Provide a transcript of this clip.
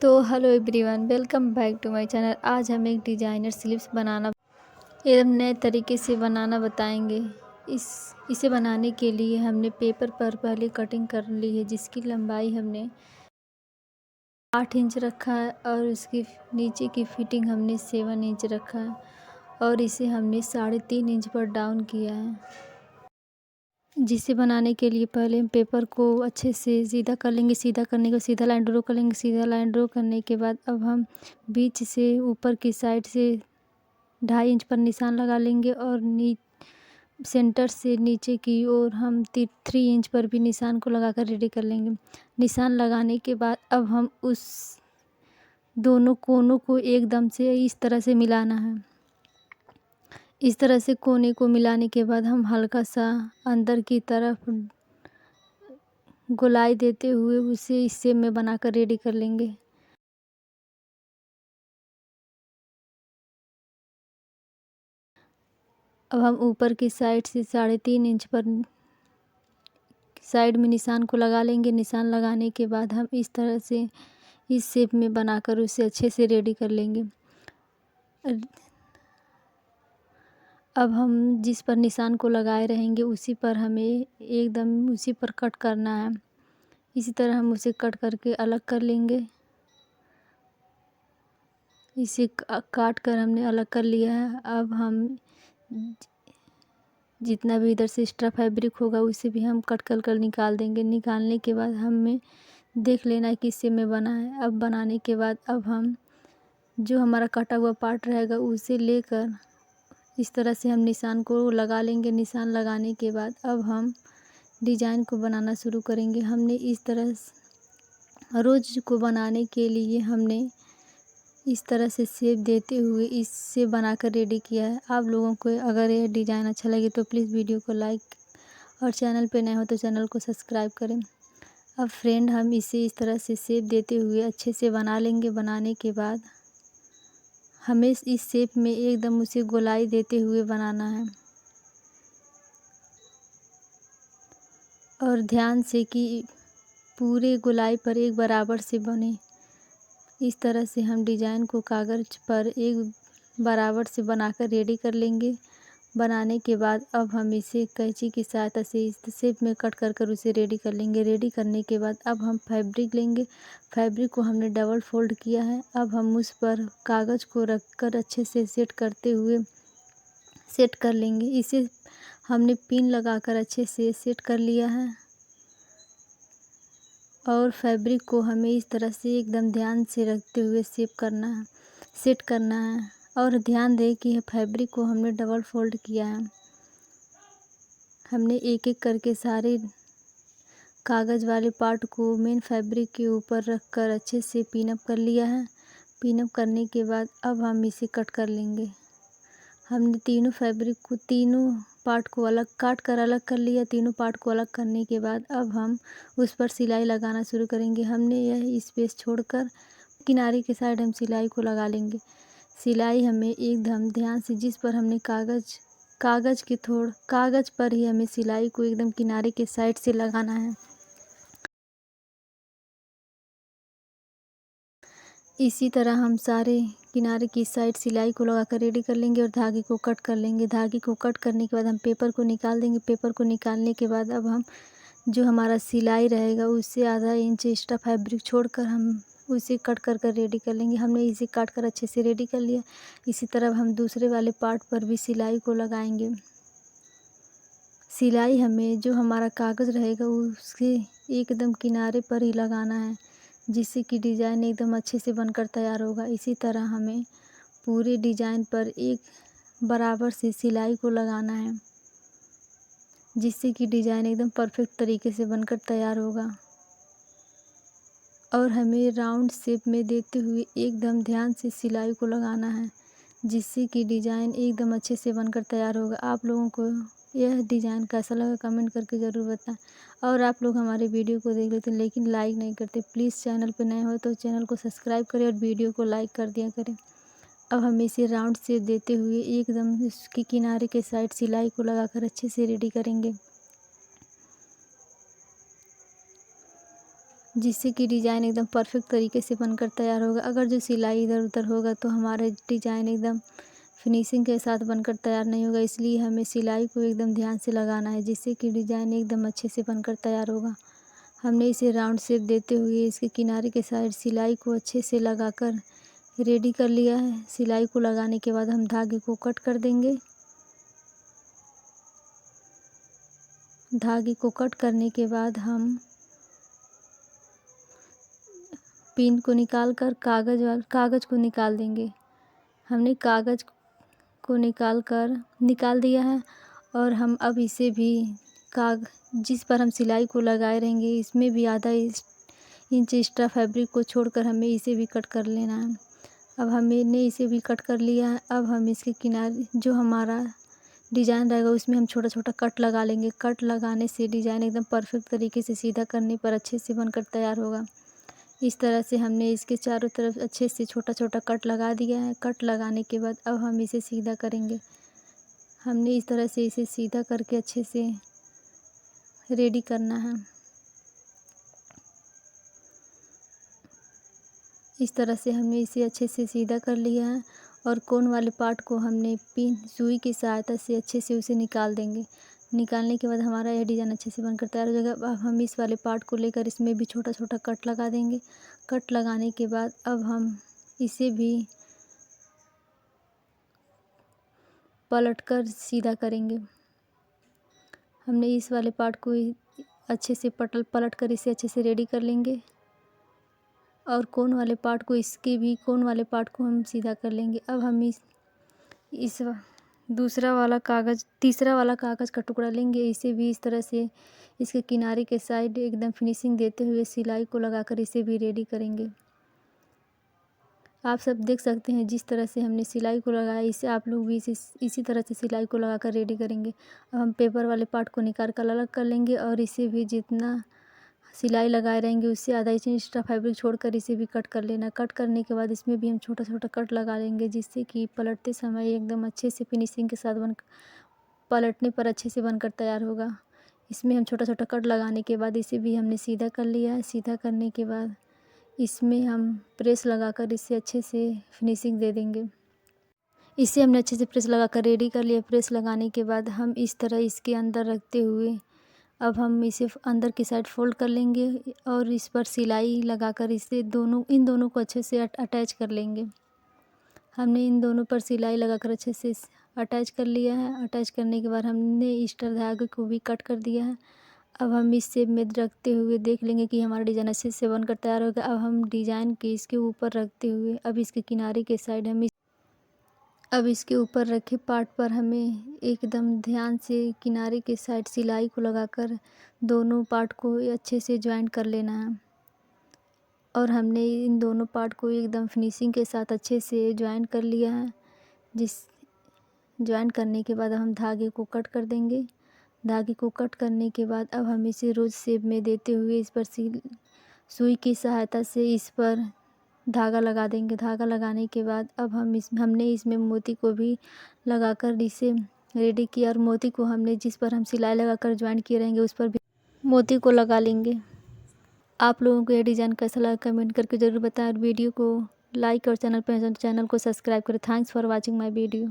तो hello everyone, welcome back to my channel. आज हम एक डिज़ाइनर स्लीव्स बनाना एकदम नए तरीके से बनाना बताएंगे। इसे बनाने के लिए हमने पेपर पर पहले कटिंग कर ली है, जिसकी लंबाई हमने 8 इंच रखा है और उसकी नीचे की फिटिंग हमने 7 इंच रखा है और इसे हमने 3.5 इंच पर डाउन किया है। जिसे बनाने के लिए पहले हम पेपर को अच्छे से सीधा कर लेंगे। सीधा करने के बाद सीधा लाइन ड्रॉ कर लेंगे। सीधा लाइन ड्रॉ करने के बाद अब हम बीच से ऊपर की साइड से 2.5 इंच पर निशान लगा लेंगे और सेंटर से नीचे की ओर हम 3 इंच पर भी निशान को लगाकर रेडी कर लेंगे। निशान लगाने के बाद अब हम उस दोनों कोनों को एकदम से इस तरह से मिलाना है। इस तरह से कोने को मिलाने के बाद हम हल्का सा अंदर की तरफ गोलाई देते हुए उसे इस शेप में बनाकर रेडी कर लेंगे। अब हम ऊपर की साइड से 3.5 इंच पर साइड में निशान को लगा लेंगे। निशान लगाने के बाद हम इस तरह से इस शेप में बनाकर उसे अच्छे से रेडी कर लेंगे। अब हम जिस पर निशान को लगाए रहेंगे उसी पर हमें एकदम उसी पर कट करना है। इसी तरह हम उसे कट करके अलग कर लेंगे। इसे काट कर हमने अलग कर लिया है। अब हम जितना भी इधर से एक्स्ट्रा फैब्रिक होगा उसे भी हम कट कर निकाल देंगे। निकालने के बाद हमें देख लेना है किस शेप में बना है। अब बनाने के बाद अब हम जो हमारा कटा हुआ पार्ट रहेगा उसे लेकर इस तरह से हम निशान को लगा लेंगे। निशान लगाने के बाद अब हम डिज़ाइन को बनाना शुरू करेंगे। हमने इस तरह रोज़ को बनाने के लिए हमने इस तरह से शेप देते हुए इससे बनाकर रेडी किया है। आप लोगों को अगर यह डिज़ाइन अच्छा लगे तो प्लीज़ वीडियो को लाइक और चैनल पे नए हो तो चैनल को सब्सक्राइब करें। अब फ्रेंड हम इसे इस तरह से शेप देते हुए अच्छे से बना लेंगे। बनाने के बाद हमें इस शेप में एकदम उसे गोलाई देते हुए बनाना है और ध्यान से कि पूरे गोलाई पर एक बराबर से बने। इस तरह से हम डिज़ाइन को कागज़ पर एक बराबर से बनाकर रेडी कर लेंगे। बनाने के बाद अब हम इसे कैंची की सहायता से इस शेप में कट कर उसे रेडी कर लेंगे। रेडी करने के बाद अब हम फैब्रिक लेंगे। फैब्रिक को हमने डबल फोल्ड किया है। अब हम उस पर कागज़ को रखकर अच्छे से सेट करते हुए सेट कर लेंगे। इसे हमने पिन लगाकर अच्छे से सेट कर लिया है और फैब्रिक को हमें इस तरह से एकदम ध्यान से रखते हुए सेट करना है और ध्यान दें कि फैब्रिक को हमने डबल फोल्ड किया है। हमने एक एक करके सारे कागज़ वाले पार्ट को मेन फैब्रिक के ऊपर रखकर अच्छे से पिन अप कर लिया है। पिन अप करने के बाद अब हम इसे कट कर लेंगे। हमने तीनों पार्ट को अलग काट कर अलग कर लिया। तीनों पार्ट को अलग करने के बाद अब हम उस पर सिलाई लगाना शुरू करेंगे। हमने यह स्पेस छोड़कर किनारे के साइड हम सिलाई को लगा लेंगे। सिलाई हमें एकदम ध्यान से जिस पर हमने कागज़ पर ही हमें सिलाई को एकदम किनारे के साइड से लगाना है। इसी तरह हम सारे किनारे की साइड सिलाई को लगाकर रेडी कर लेंगे और धागे को कट कर लेंगे। धागे को कट करने के बाद हम पेपर को निकाल देंगे। पेपर को निकालने के बाद अब हम जो हमारा सिलाई रहेगा उससे आधा इंच एक्स्ट्रा फैब्रिक छोड़कर हम उसे कट कर रेडी कर लेंगे। हमने इसे काट कर अच्छे से रेडी कर लिया। इसी तरह हम दूसरे वाले पार्ट पर भी सिलाई को लगाएंगे। सिलाई हमें जो हमारा कागज़ रहेगा उसके एकदम किनारे पर ही लगाना है, जिससे कि डिज़ाइन एकदम अच्छे से बनकर तैयार होगा। इसी तरह हमें पूरे डिज़ाइन पर एक बराबर से सिलाई को लगाना है, जिससे कि डिज़ाइन एकदम परफेक्ट तरीके से बनकर तैयार होगा। और हमें राउंड शेप में देते हुए एकदम ध्यान से सिलाई को लगाना है, जिससे कि डिज़ाइन एकदम अच्छे से बनकर तैयार होगा। आप लोगों को यह डिज़ाइन कैसा लगा कमेंट करके ज़रूर बताएं। और आप लोग हमारे वीडियो को देख लेते हैं लेकिन लाइक नहीं करते, प्लीज़ चैनल पर नए हो तो चैनल को सब्सक्राइब करें और वीडियो को लाइक कर दिया करें। अब हम इसे राउंड शेप देते हुए एकदम इसके किनारे के साइड सिलाई को लगाकर अच्छे से रेडी करेंगे। जिससे कि डिज़ाइन एकदम परफेक्ट तरीके से बनकर तैयार होगा। अगर जो सिलाई इधर उधर होगा तो हमारा डिज़ाइन एकदम फिनिशिंग के साथ बनकर तैयार नहीं होगा। इसलिए हमें सिलाई को एकदम ध्यान से लगाना है, जिससे कि डिज़ाइन एकदम अच्छे से बनकर तैयार होगा। हमने इसे राउंड शेप देते हुए इसके किनारे के साइड सिलाई को अच्छे से लगाकर रेडी कर लिया है। सिलाई को लगाने के बाद हम धागे को कट कर देंगे। धागे को कट करने के बाद हम पिन को निकाल कर कागज़ को निकाल देंगे। हमने कागज़ को निकाल दिया है और हम अब इसे भी जिस पर हम सिलाई को लगाए रहेंगे इसमें भी आधा इंच एक्स्ट्रा फैब्रिक को छोड़कर हमें इसे भी कट कर लेना है। अब हमने इसे भी कट कर लिया है। अब हम इसके किनारे जो हमारा डिज़ाइन रहेगा उसमें हम छोटा छोटा कट लगा लेंगे। कट लगाने से डिज़ाइन एकदम परफेक्ट तरीके से सीधा करने पर अच्छे से बनकर तैयार होगा। इस तरह से हमने इसके चारों तरफ अच्छे से छोटा छोटा कट लगा दिया है। कट लगाने के बाद अब हम इसे सीधा करेंगे। हमने इस तरह से इसे सीधा करके अच्छे से रेडी करना है। इस तरह से हमने इसे अच्छे से सीधा कर लिया है और कोन वाले पार्ट को हमने पिन सुई की सहायता से अच्छे से उसे निकाल देंगे। निकालने के बाद हमारा यह डिज़ाइन अच्छे से बनकर तैयार हो जाएगा। अब हम इस वाले पार्ट को लेकर इसमें भी छोटा छोटा कट लगा देंगे। कट लगाने के बाद अब हम इसे भी पलटकर सीधा करेंगे। हमने इस वाले पार्ट को अच्छे से पलट कर इसे अच्छे से रेडी कर लेंगे और कोन वाले पार्ट को हम सीधा कर लेंगे। अब हम तीसरा वाला कागज़ का टुकड़ा लेंगे। इसे भी इस तरह से इसके किनारे के साइड एकदम फिनिशिंग देते हुए सिलाई को लगाकर इसे भी रेडी करेंगे। आप सब देख सकते हैं जिस तरह से हमने सिलाई को लगाया, इसे आप लोग भी इसी तरह से सिलाई को लगाकर रेडी करेंगे। अब हम पेपर वाले पार्ट को निकाल कर अलग कर लेंगे और इसे भी जितना सिलाई लगाए रहेंगे उससे आधा इंच एक्स्ट्रा फैब्रिक छोड़कर इसे भी कट कर लेना। कट करने के बाद इसमें भी हम छोटा छोटा कट लगा लेंगे, जिससे कि पलटते समय एकदम अच्छे से फिनिशिंग के साथ पलटने पर अच्छे से बनकर तैयार होगा। इसमें हम छोटा छोटा कट लगाने के बाद इसे भी हमने सीधा कर लिया है। सीधा करने के बाद इसमें हम प्रेस लगाकर इसे अच्छे से फिनिशिंग दे देंगे। इसे हमने अच्छे से प्रेस लगाकर रेडी कर लिया। प्रेस लगाने के बाद हम इस तरह इसके अंदर रखते हुए अब हम इसे अंदर की साइड फोल्ड कर लेंगे और इस पर सिलाई लगाकर इन दोनों को अच्छे से अटैच कर लेंगे। हमने इन दोनों पर सिलाई लगाकर अच्छे से अटैच कर लिया है। अटैच करने के बाद हमने एक्स्ट्रा धागे को भी कट कर दिया है। अब हम इस शेप में रखते हुए देख लेंगे कि हमारा डिज़ाइन अच्छे से बनकर तैयार हो गया। अब हम डिज़ाइन के इसके ऊपर रखते हुए अब इसके किनारे के साइड अब इसके ऊपर रखे पार्ट पर हमें एकदम ध्यान से किनारे के साइड सिलाई को लगाकर दोनों पार्ट को अच्छे से ज्वाइन कर लेना है। और हमने इन दोनों पार्ट को एकदम फिनिशिंग के साथ अच्छे से ज्वाइन कर लिया है। ज्वाइन करने के बाद हम धागे को कट कर देंगे। धागे को कट करने के बाद अब हम इसे रोज़ शेप में देते हुए इस पर सुई की सहायता से इस पर धागा लगा देंगे। धागा लगाने के बाद अब हमने इसमें मोती को भी लगाकर इसे रेडी किया और मोती को हमने जिस पर हम सिलाई लगाकर ज्वाइन किए रहेंगे उस पर भी मोती को लगा लेंगे। आप लोगों को यह डिज़ाइन कैसा लगा कमेंट करके ज़रूर बताएं और वीडियो को लाइक और चैनल को सब्सक्राइब करें। Thanks for watching my video.